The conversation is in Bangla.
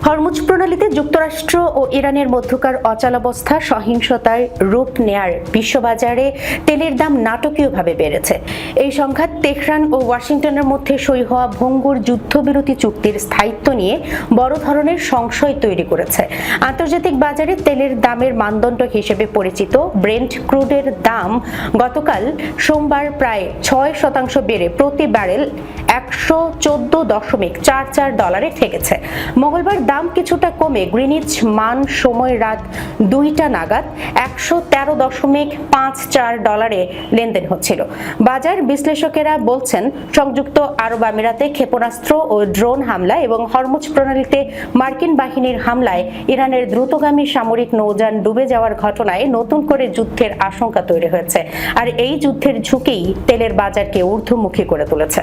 হরমুজ প্রণালীতে যুক্তরাষ্ট্র ও ইরানের মধ্যকার অচলাবস্থা সহিংসতার রূপ নেয়ার বিশ্ববাজারে তেলের দাম নাটকীয়ভাবে বেড়েছে। এই সংঘাত তেহরান ও ওয়াশিংটনের মধ্যে সই হওয়া ভঙ্গুর যুদ্ধবিরতি চুক্তির স্থায়িত্ব নিয়ে বড় ধরনের সংশয় তৈরি করেছে। আন্তর্জাতিক বাজারে তেলের দামের মানদণ্ড হিসেবে পরিচিত ব্রেন্ট ক্রুডের দাম গতকাল সোমবার প্রায় 6% বেড়ে প্রতি ব্যারেল $114.44 ঠেকেছে। মঙ্গলবার দাম কিছুটা কমে গ্রিনিচ মান সময় রাত 2টা নাগাদ $113.54 লেনদেন হচ্ছিল। বাজার বিশ্লেষকেরা বলছেন, সংযুক্ত আরব আমিরাতে ক্ষেপণাস্ত্র ও ড্রোন হামলা এবং হরমুজ প্রণালীতে মার্কিন বাহিনীর হামলায় ইরানের দ্রুতগামী সামরিক নৌযান ডুবে যাওয়ার ঘটনায় নতুন করে যুদ্ধের আশঙ্কা তৈরি হয়েছে। আর এই যুদ্ধের ঝুঁকিই তেলের বাজারকে ঊর্ধ্বমুখী করে তুলেছে।